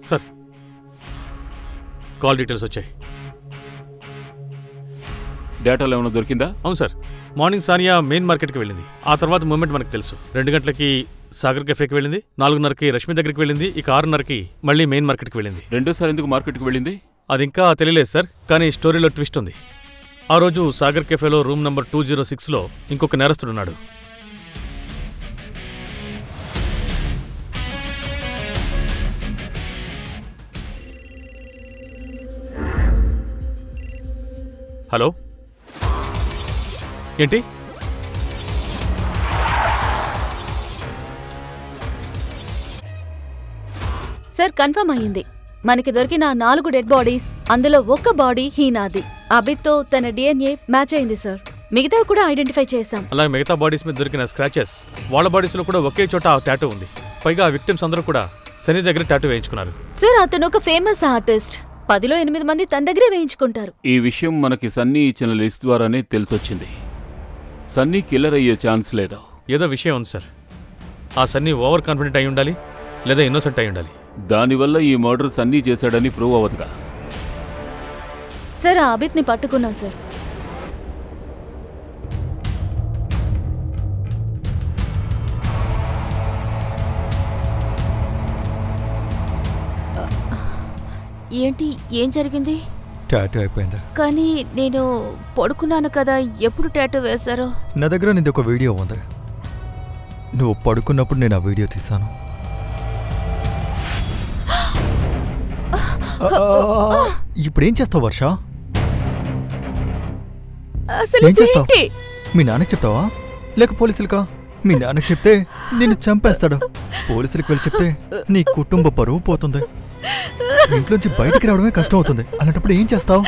సార్, కాల్ డీటెయిల్స్ వచ్చాయి. డేటాలో ఏమైనా దొరికిందా? అవును సార్, మార్నింగ్ సానియా మెయిన్ మార్కెట్కి వెళ్ళింది. ఆ తర్వాత మూమెంట్ మనకు తెలుసు. 2 గంటలకి సాగర్ కెఫేకి వెళ్ళింది, 4:30కి రష్మి దగ్గరికి వెళ్ళింది, ఇక 6:30కి మళ్ళీ మెయిన్ మార్కెట్కి వెళ్ళింది. రెండోసారి ఎందుకు మార్కెట్కి వెళ్ళింది? అది ఇంకా తెలియలేదు సార్, కానీ స్టోరీలో ట్విస్ట్ ఉంది. ఆ రోజు సాగర్ కెఫేలో రూమ్ నంబర్ 206లో ఇంకొక నేరస్తుడున్నాడు. హలో, ఏంటి? సార్, కన్ఫర్మ్ అయ్యింది. మనకి దొరికిన 4 డెడ్ బాడీస్, అందులో ఒక బాడీ హీనాది. అభిత్తో తన DNA మ్యాచ్ అయింది సార్. మిగతావి కూడా ఐడెంటిఫై చేశాం. అలాగే మిగతా బాడీస్ మీద దొరికిన స్క్రాచెస్, వాళ్ళ బాడీస్లో కూడా ఒకే చోట ఆ టాటూ ఉంది. పైగా ఆ విక్టిమ్స్ అందరూ కూడా సన్నీ దగ్గర టాటూ వేయించుకున్నారు. సార్, అతను ఒక ఫేమస్ ఆర్టిస్ట్. 10లో 8 మంది తన దగ్గరే వేయించుకుంటారు. ఈ విషయం మనకి సన్నీ ఇచ్చిన లిస్ట్ ద్వారానే తెలిసొచ్చింది. సన్నీ కిల్లర్ అయ్యే ఛాన్స్ లేదా? ఏదో విషయం ఉంది సార్. ఆ సన్నీ ఓవర్ కాన్ఫిడెంట్ అయి ఉండాలి, లేదా ఇన్నోసెంట్ అయి ఉండాలి. దానివల్ల ఈ మర్డర్ సన్నీ చేశాడని ప్రూవ్ అవ్వదుగా. సార్, ఆ అభిత్ని పట్టుకున్నాం సార్. ఏంటి, ఏం జరిగింది? టాటూ అయిపోయింది. కానీ నేను పడుకున్నాను కదా, ఎప్పుడు టాటూ వేశారో? నా దగ్గర నీది ఒక వీడియో ఉంది. నువ్వు పడుకున్నప్పుడు నేను ఆ వీడియో తీశాను. ఇప్పుడేం చేస్తావు వర్ష? ఏం చేస్తావు? మీ నాన్నకి చెప్తావా లేక పోలీసులకా? మీ నాన్నకి చెప్తే నిన్ను చంపేస్తాడు. పోలీసులకు వెళ్ళి చెప్తే నీ కుటుంబ పరువు పోతుంది. ఇంట్లోంచి బయటికి రావడమే కష్టం అవుతుంది. అలాంటప్పుడు ఏం చేస్తావు?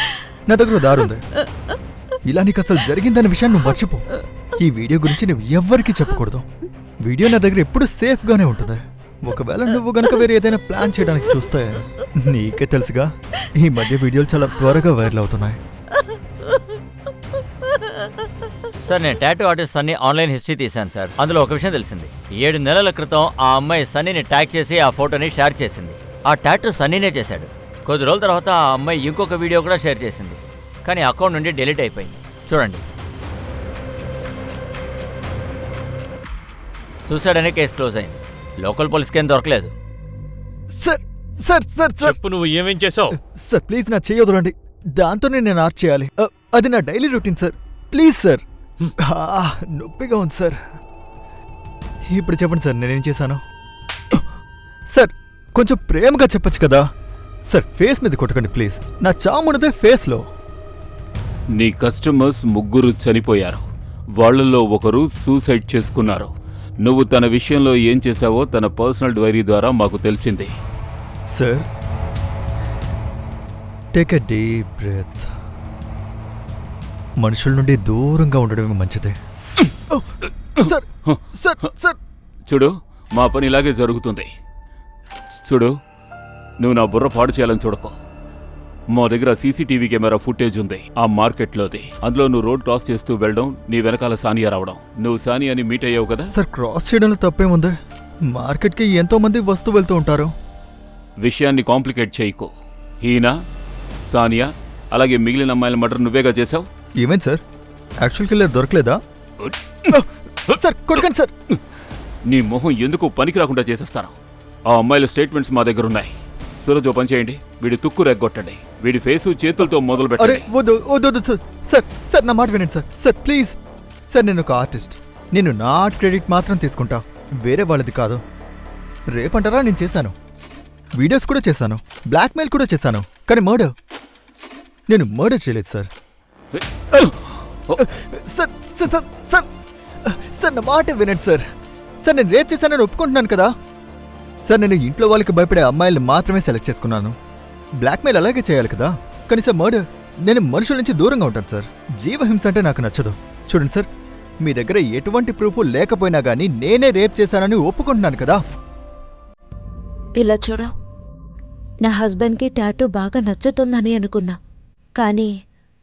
నా దగ్గర దారుంది. ఇలా నీకు అసలు జరిగిందనే విషయాన్ని నువ్వు మర్చిపో. ఈ వీడియో గురించి నువ్వు ఎవ్వరికీ చెప్పకూడదు. వీడియో నా దగ్గర ఎప్పుడు సేఫ్గానే ఉంటుంది. ఒకవేళ నువ్వు గనక వేరే ఏదైనా ప్లాన్ చేయడానికి చూస్తే, నీకే తెలుసుగా, ఈ మధ్య వీడియోలు చాలా త్వరగా వైరల్ అవుతున్నాయి. సార్, నేను tattoo artist Sunny online history తీశాను సార్. అందులో ఒక విషయం తెలిసింది. 7 నెలల క్రితం ఆ అమ్మాయి సన్నీని ట్యాగ్ చేసి ఆ ఫోటోని షేర్ చేసింది. ఆ టాటూ సన్నీనే చేశాడు. కొద్ది రోజుల తర్వాత ఆ అమ్మాయి ఇంకొక వీడియో కూడా షేర్ చేసింది, కానీ అకౌంట్ నుండి డిలీట్ అయిపోయింది. చూడండి, చూసాడనే కేసు క్లోజ్ అయింది. లోకల్ పోలీస్కి ఏం దొరకలేదు. సార్ సార్ సార్ సార్ చెప్పు, నువ్వు ఏమేం చేసావు? సార్ ప్లీజ్ నా చేయొద్దురండి. దాంతోనే నేను ఆర్ట్ చేయాలి. అది నా daily routine sir. Please sir. నొప్పిగా ఉంది సార్. ఇప్పుడు చెప్పండి సార్, నేనేం చేశాను? సార్ కొంచెం ప్రేమగా చెప్పచ్చు కదా సార్. ఫేస్ మీద కొట్టకండి ప్లీజ్. నా చామున్నదే ఫేస్లో. నీ కస్టమర్స్ 3 చనిపోయారు. వాళ్ళల్లో ఒకరు సూసైడ్ చేసుకున్నారు. నువ్వు తన విషయంలో ఏం చేశావో తన పర్సనల్ డైరీ ద్వారా మాకు తెలిసింది. Sir, take a deep breath. మనుషుల నుండి దూరంగా ఉండడమే మంచిదే. సార్ సార్ సార్ చూడు, మా పని ఇలాగే జరుగుతుంది. చూడు, నువ్వు నా బుర్ర పాడు చేయాలని చూడకో. మా దగ్గర సీసీటీవీ కెమెరా ఫుటేజ్ ఉంది ఆ మార్కెట్లోది. అందులో నువ్వు రోడ్ క్రాస్ చేస్తూ వెళ్ళడం, నీ వెనకాల సానియా రావడం. నువ్వు సానియాని మీట్ అయ్యావు కదా? సార్, క్రాస్ చేయడంలో తప్పేముంది? మార్కెట్కి ఎంతో మంది వస్తూ వెళ్తూ ఉంటారు. విషయాన్ని కాంప్లికేట్ చేయకు. హీనా, సానియా అలాగే మిగిలిన అమ్మాయిల మర్డర్ నువ్వేగా చేశావు. ఏమైంది సార్? యాక్చువల్ కిల్లర్ దొరకలేదా? సార్ కొడకండి సార్. నీ మొహం ఎందుకు పనికి రాకుండా చేసేస్తాను. ఆ అమ్మాయిల స్టేట్మెంట్స్ మా దగ్గర ఉన్నాయి. సూరజ్ ఓ పని చేయండి, వీడి తుక్కు రెగ్గొట్టండి. వీడి ఫేసు చేతులతో మొదలు పెట్టండి. వద్దు వద్దు సార్. సార్ సార్ నా మాట వినండి సార్. సార్ ప్లీజ్ సార్, నేను ఒక ఆర్టిస్ట్. నేను నా ఆర్ట్ క్రెడిట్ మాత్రం తీసుకుంటా, వేరే వాళ్ళది కాదు. రేపంటారా నేను చేశాను, వీడియోస్ కూడా చేశాను, బ్లాక్మెయిల్ కూడా చేశాను, కానీ మర్డర్ నేను మర్డర్ చేయలేదు sir. Sir sir sir sir నా మాట వినండి సార్. సార్ నేను రేప్ చేశానని ఒప్పుకుంటున్నాను కదా సార్. నేను ఇంట్లో వాళ్ళకి భయపడే అమ్మాయిలు మాత్రమే సెలెక్ట్ చేసుకున్నాను. బ్లాక్మెయిల్ అలాగే చేయాలి కదా. కానీ సార్ మర్డర్, నేను మనుషుల నుంచి దూరంగా ఉంటాను సార్. జీవహింస అంటే నాకు నచ్చదు. చూడండి సార్, మీ దగ్గర ఎటువంటి ప్రూఫ్ లేకపోయినా గానీ నేనే రేప్ చేశానని ఒప్పుకుంటున్నాను కదా. ఇలా చూడు, నా హస్బెండ్కి టాటూ బాగా నచ్చుతుందని అనుకున్నా, కానీ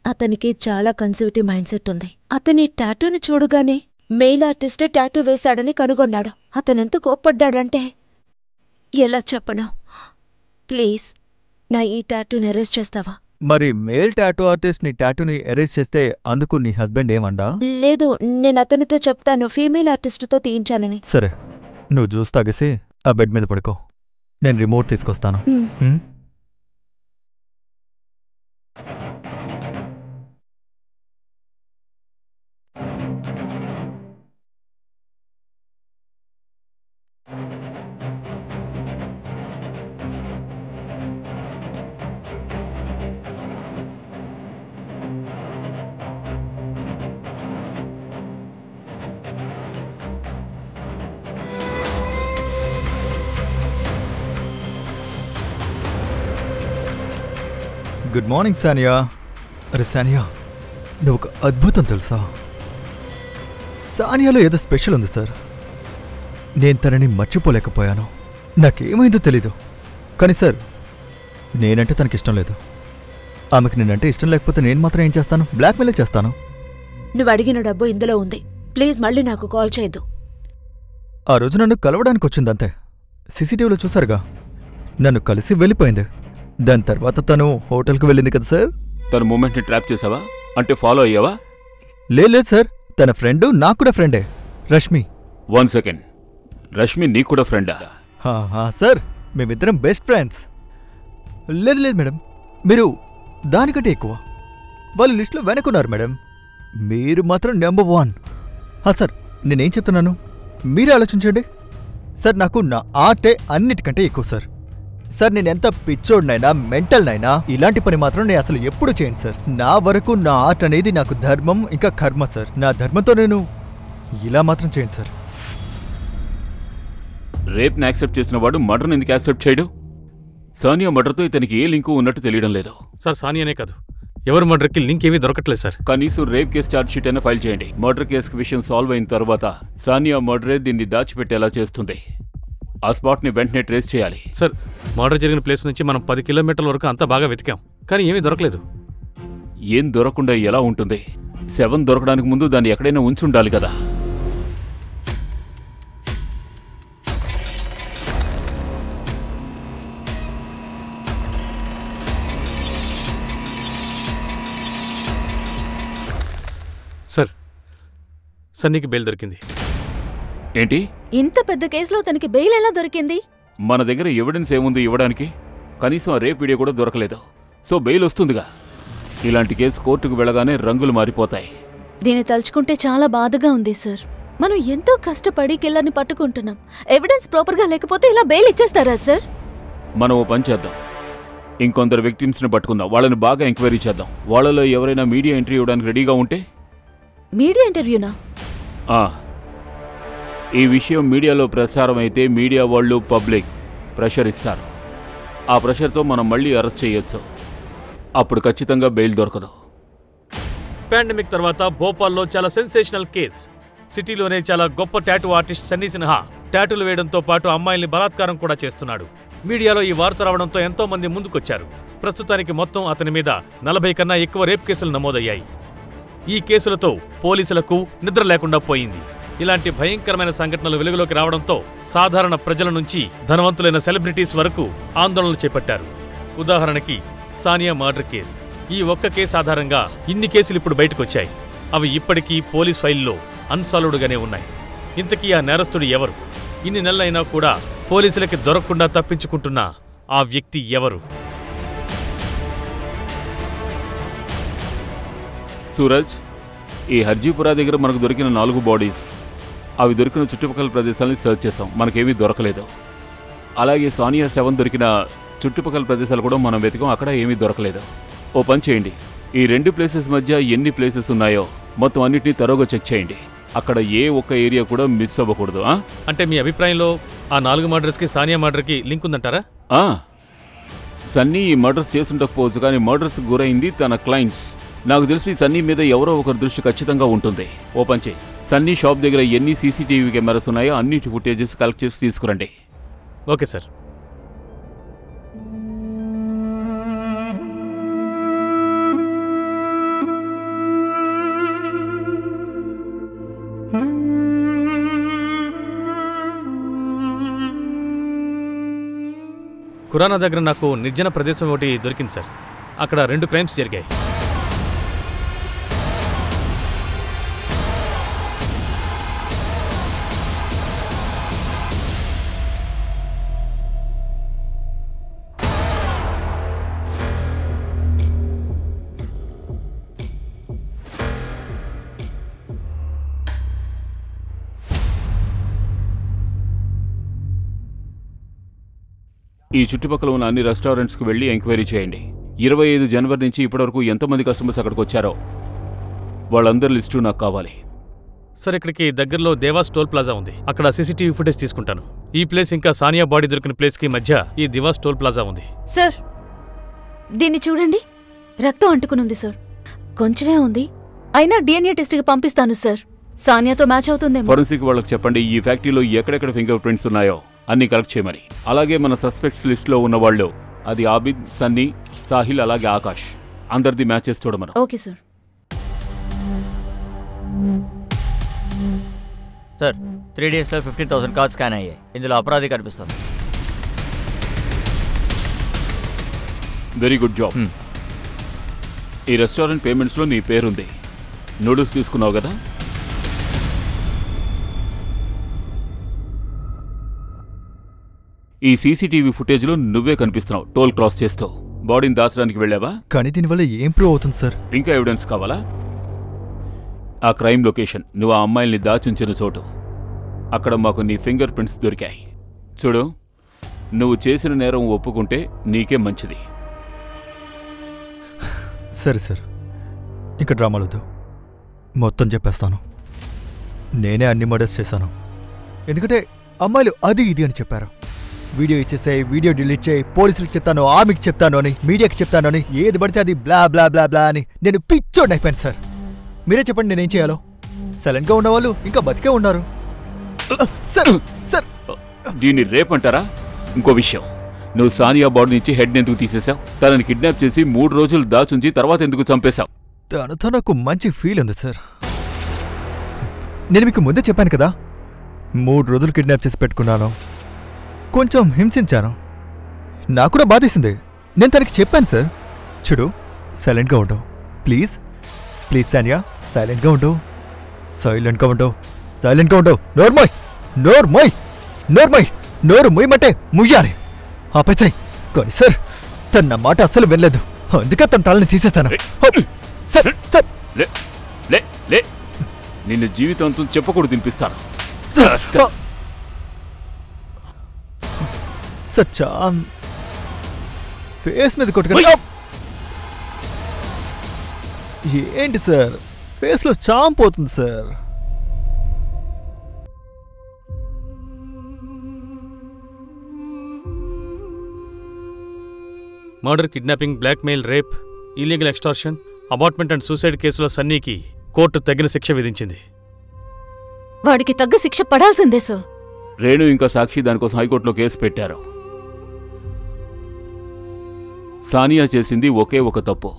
అతనికి చాలా కన్సర్వేటివ్ మైండ్ సెట్ ఉంది. అతని టాటూని చూడగానే మెయిల్ ఆర్టిస్టే టాటూ వేశాడని కనుగొన్నాడు. అతనెంత కోప్పడ్డాడంటే ఎలా చెప్పను. ప్లీజ్ నా ఈ టాటూని ఎరేజ్ చేస్తావా? మరి మేల్ టాటూ ఆర్టిస్ట్ నీ టాటూని ఎరేజ్ చేస్తే అందుకు నీ హస్బెండ్ ఏమండా? లేదు, నేను అతనితో చెప్తాను ఫీమేల్ ఆర్టిస్ట్తో తీయించానని. సరే, నువ్వు జ్యూస్ తాగేసి ఆ బెడ్ మీద పడుకో, నేను రిమోట్ తీసుకొస్తాను. Good morning Sania. అరే సానియా, నువ్వు ఒక అద్భుతం తెలుసా? సానియాలో ఏదో స్పెషల్ ఉంది సార్. నేను తనని మర్చిపోలేకపోయాను. నాకేమైందో తెలీదు, కానీ సార్ నేనంటే తనకిష్టం లేదు. ఆమెకు నేనంటే ఇష్టం లేకపోతే నేను మాత్రం ఏం చేస్తాను? బ్లాక్మెయిల్ చేస్తాను. నువ్వు అడిగిన డబ్బు ఇందులో ఉంది. ప్లీజ్ మళ్ళీ నాకు కాల్ చేయొద్దు. ఆ రోజు నన్ను కలవడానికి వచ్చిందంతే. సీసీటీవీలో చూసారుగా, నన్ను కలిసి వెళ్ళిపోయింది. దాని తర్వాత తను హోటల్కి వెళ్ళింది కదా సార్. తన మూమెంట్ని ట్రాప్ చేసావా? అంటే ఫాలో అయ్యావా? లేదు సార్, తన ఫ్రెండ్ నాకు కూడా ఫ్రెండే, రష్మి. 1 సెకండ్, రష్మి నీకు కూడా ఫ్రెండా? సార్, మేమిద్దరం బెస్ట్ ఫ్రెండ్స్. లేదు లేదు మేడం, మీరు దానికంటే ఎక్కువ. వాళ్ళ లిస్టులో వెనకున్నారు మేడం, మీరు మాత్రం నెంబర్ 1. సార్, నేనేం చెప్తున్నాను మీరే ఆలోచించండి. సార్, నాకు నా ఆర్టే అన్నిటికంటే ఎక్కువ సార్. సార్, నేనెంత పిచ్చోడ్నైనా మెంటల్నైనా ఇలాంటి పని మాత్రం నేను అసలు ఎప్పుడు చేయను సార్. నా వరకు నా ఆర్ట్ అనేది నాకు ధర్మం, ఇంకా కర్మ సార్. నా ధర్మంతో నేను ఇలా మాత్రం చేయను సార్. రేప్ని యాక్సెప్ట్ చేసిన వాడు మర్డర్ని ఎందుకు యాక్సెప్ట్ చేయడు? సానియా మర్డర్తో ఇతనికి ఏ లింకు ఉన్నట్టు తెలియడం లేదు సార్. సానియానే కాదు, ఎవరు మర్డర్కి లింక్ ఏమీ దొరకట్లేదు సార్. కనీసం రేప్ కేసు ఛార్జ్ షీట్ అయినా ఫైల్ చేయండి. మర్డర్ కేసు విషయం సాల్వ్ అయిన తర్వాత సానియా మర్డరే దీన్ని దాచిపెట్టేలా చేస్తుంది. ఆ స్పాట్ని వెంటనే ట్రేస్ చేయాలి. సార్, మర్డర్ జరిగిన ప్లేస్ నుంచి మనం 10 కిలోమీటర్ల వరకు అంతా బాగా వెతికాం, కానీ ఏమీ దొరకలేదు. ఏం దొరకకుండా ఎలా ఉంటుంది? శవం దొరకడానికి ముందు దాన్ని ఎక్కడైనా ఉంచుండాలి కదా. సార్, సన్నీకి బెయిల్ దొరికింది. ఏంటి? ఇంత పెద్ద కేసులో తనకి బెయిల్ ఎలా దొరికింది? మన దగ్గర ఎవిడెన్స్ ఏముంది ఇవ్వడానికి? కనీసం ఆ రేప్ వీడియో కూడా దొరకలేదు. సో బెయిల్ వస్తుందిగా. ఇలాంటి కేసు కోర్టుకు వెళ్ళగానే రంగులు మారిపోతాయి. దీన్ని తలుచుకుంటే చాలా బాధగా ఉంది సార్. మనం ఎంతో కష్టపడి కిల్లర్ని పట్టుకుంటున్నాం. ఎవిడెన్స్ ప్రాపర్గా లేకపోతే ఇలా బెయిల్ ఇచ్చేస్తారా సార్? మనం ఓ పని చేద్దాం, ఇంకొందరు విక్టిమ్స్ని పట్టుకుందాం. వాళ్ళని బాగా ఎంక్వైరీ చేద్దాం. వాళ్ళలో ఎవరైనా మీడియా ఎంట్రీ ఇవ్వడానికి రెడీగా ఉంటే. మీడియా ఇంటర్వ్యూనా? ఈ విషయం మీడియాలో ప్రసారం అయితే మీడియా వాళ్ళు పబ్లిక్ ప్రెషర్ ఇస్తారు. ఆ ప్రెషర్తో మనం మళ్ళీ అరెస్ట్ చేయొచ్చు. అప్పుడు ఖచ్చితంగా బెయిల్ దొరకదు. పాండమిక్ తర్వాత భోపాల్లో చాలా సెన్సేషనల్ కేస్. సిటీలోనే చాలా గొప్ప టాటూ ఆర్టిస్ట్ సన్నీ సిన్హా టాటూలు వేయడంతో పాటు అమ్మాయిల్ని బలాత్కారం కూడా చేస్తున్నాడు. మీడియాలో ఈ వార్త రావడంతో ఎంతో మంది ముందుకొచ్చారు. ప్రస్తుతానికి మొత్తం అతని మీద 40 కన్నా ఎక్కువ రేప్ కేసులు నమోదయ్యాయి. ఈ కేసులతో పోలీసులకు నిద్ర లేకుండా పోయింది. ఇలాంటి భయంకరమైన సంఘటనలు వెలుగులోకి రావడంతో సాధారణ ప్రజల నుంచి ధనవంతులైన సెలబ్రిటీస్ వరకు ఆందోళనలు చేపట్టారు. ఉదాహరణకి సానియా మర్డర్ కేస్. ఈ ఒక్క కేసు ఆధారంగా ఇన్ని కేసులు ఇప్పుడు బయటకొచ్చాయి. అవి ఇప్పటికీ పోలీస్ ఫైల్లో అన్సాల్వ్డ్గానే ఉన్నాయి. ఇంతకీ ఆ నేరస్తుడు ఎవరు? ఇన్ని నెలలైనా కూడా పోలీసులకి దొరకకుండా తప్పించుకుంటున్న ఆ వ్యక్తి ఎవరు? సూరజ్, ఈ హర్జీపురా దగ్గర మనకు దొరికిన 4 బాడీస్, అవి దొరికిన చుట్టుపక్కల ప్రదేశాలని సర్చ్ చేసాం. మనకేమీ దొరకలేదు. అలాగే సానియా శవం దొరికిన చుట్టుపక్కల ప్రదేశాలు కూడా మనం వెతికాం, అక్కడ ఏమీ దొరకలేదు. ఓ పని చేయండి, ఈ 2 ప్లేసెస్ మధ్య ఎన్ని ప్లేసెస్ ఉన్నాయో మొత్తం అన్నిటినీ తరోగా చెక్ చేయండి. అక్కడ ఏ ఒక్క ఏరియా కూడా మిస్ అవ్వకూడదు. అంటే మీ అభిప్రాయంలో ఆ 4 మర్డర్స్కి సానియా మర్డర్కి లింక్ ఉందంటారా? సన్నీ ఈ మర్డర్స్ చేసుండకపోవచ్చు, కానీ మర్డర్స్ గురైంది తన క్లయింట్స్. నాకు తెలిసి సన్నీ మీద ఎవరో ఒకరి దృష్టి ఖచ్చితంగా ఉంటుంది. ఓ పని చేయి, సన్నీ షాప్ దగ్గర ఎన్ని సీసీటీవీ కెమెరాస్ ఉన్నాయో అన్నిటి ఫుటేజెస్ కలెక్ట్ చేసి తీసుకురండి. Okay sir. ఖురానా దగ్గర నాకు నిర్జన ప్రదేశం ఒకటి దొరికింది సార్. అక్కడ 2 క్రైమ్స్ జరిగాయి. ఈ చుట్టుపక్కల ఉన్న అన్ని రెస్టారెంట్స్కి వెళ్ళి ఎంక్వైరీ చేయండి. 25 జనవరి నుంచి ఇప్పటివరకు ఎంతమంది కస్టమర్స్ అక్కడికి వచ్చారో వాళ్ళందరి లిస్టు నాకు కావాలి. సార్, ఇక్కడికి దగ్గరలో దేవాస్ టోల్ ప్లాజా ఉంది. అక్కడ సీసీటీవీ ఫుటేజ్ తీసుకుంటాను. ఈ ప్లేస్ ఇంకా సానియా బాడీ దొరికిన ప్లేస్కి మధ్య ఈ దివాస్ టోల్ ప్లాజా ఉంది. సార్, దీన్ని చూడండి. రక్తం అంటుకునుంది సార్. కొంచెమే ఉంది, అయినా డిఎన్ఏ టెస్ట్కి పంపిస్తాను సార్. సానియాతో మ్యాచ్ అవుతుందేమో. ఫోరెన్సిక్ వాళ్ళకి చెప్పండి ఈ ఫ్యాక్టరీలో ఎక్కడెక్కడ ఫింగర్ ప్రింట్స్ ఉన్నాయో అన్ని కలెక్ట్ చేయమని. అలాగే మన సస్పెక్ట్స్ లిస్ట్లో ఉన్నవాళ్ళు అది ఆబిద్, సన్నీ, సాహిల్, అలాగే ఆకాష్ అందరిది మ్యాచెస్ చూడమను. Okay sir. సార్ 3 డేస్లో 15,000 కార్డ్స్ స్కాన్ అయ్యాయి. ఇందులో అపరాధి కనిపిస్తుంది. Very good job. ఈ రెస్టారెంట్ పేమెంట్స్లో నీ పేరుంది. నూడిల్స్ తీసుకున్నావు కదా? ఈ సీసీటీవీ ఫుటేజ్లో నువ్వే కనిపిస్తున్నావు టోల్ క్రాస్ చేస్తూ. బాడీని దాచడానికి వెళ్ళావా? కానీ దీనివల్ల ఏం ప్రూవ్ అవుతుంది సార్? ఇంకా ఎవిడెన్స్ కావాలా? ఆ క్రైమ్ లొకేషన్, నువ్వు ఆ అమ్మాయిల్ని దాచుంచిన చోటు, అక్కడ మాకు నీ ఫింగర్ ప్రింట్స్ దొరికాయి. చూడు, నువ్వు చేసిన నేరం ఒప్పుకుంటే నీకే మంచిది. సరే సార్, ఇంకా డ్రామాలొద్దు, మొత్తం చెప్పేస్తాను. నేనే అన్ని మర్డర్స్ చేశాను. ఎందుకంటే అమ్మాయిలు అది ఇది అని చెప్పారు. వీడియో ఇచ్చేసాయి, వీడియో డిలీట్ చేయి, పోలీసులకు చెప్తాను, ఆర్మీకి చెప్తాను అని, మీడియాకి చెప్తాను అని, ఏది పడితే అది బ్లా బ్లా బ్లా బ్లా అని నేను పిచ్చోడిని అయిపోయాను సార్. మీరే చెప్పండి నేనేం చేయాలో? సైలెంట్గా ఉన్నవాళ్ళు ఇంకా బతికే ఉన్నారు సార్. సార్, దీన్ని రేపంటారా? ఇంకో విషయం, నువ్వు సానియా బాడీ నుంచి హెడ్ ఎందుకు తీసేశావు? తనని కిడ్నాప్ చేసి 3 రోజులు దాచుంచి తర్వాత ఎందుకు చంపేశావు? తనతో నాకు మంచి ఫీల్ ఉంది సార్. నేను మీకు ముందే చెప్పాను కదా, 3 రోజులు కిడ్నాప్ చేసి పెట్టుకున్నాను, కొంచెం హింసించాను, నాకు కూడా బాధేసింది. నేను తనకి చెప్పాను సార్, చూడు సైలెంట్గా ఉండవు, ప్లీజ్ ప్లీజ్ సానియా, సైలెంట్గా ఉండవు, సైలెంట్గా ఉండవు, సైలెంట్గా ఉండవు, నోర్మోయ్ నోర్మోయ్ నోర్మోయ్, నోరు మొయ్యమంటే ముయ్యాలి, ఆపేసాయి. కానీ సార్ తన నా మాట అస్సలు వినలేదు, అందుకే తన తలని తీసేస్తాను. సార్ సార్, నిన్ను జీవితంతో చెప్పకూడదు తినిపిస్తాను. సార్ చాం ఫేస్ మీద కొట్టుకొని ఏంటి సార్, ఫేస్లో చాం పోతుంది sir. Murder, kidnapping, blackmail, rape, illegal extortion, abetment and suicide కేసులో సన్నీకి కోర్టు తగిన శిక్ష విధించింది. వాడికి తగ్గ శిక్ష పడాల్సిందే సార్. రేణు ఇంకా సాక్షి దానికోసం హైకోర్టులో కేసు పెట్టారు. సానియా చేసింది ఒకే ఒక తప్పు,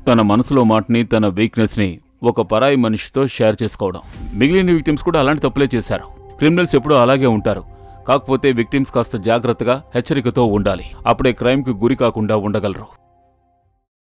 తన మనసులో మాటని, తన వీక్నెస్ని ఒక పరాయి మనిషితో షేర్ చేసుకోవడం. మిగిలిన విక్టిమ్స్ కూడా అలాంటి తప్పులే చేశారు. క్రిమినల్స్ ఎప్పుడూ అలాగే ఉంటారు. కాకపోతే విక్టిమ్స్ కాస్త జాగ్రత్తగా, హెచ్చరికతో ఉండాలి. అప్పుడే క్రైమ్కి గురి కాకుండా ఉండగలరు.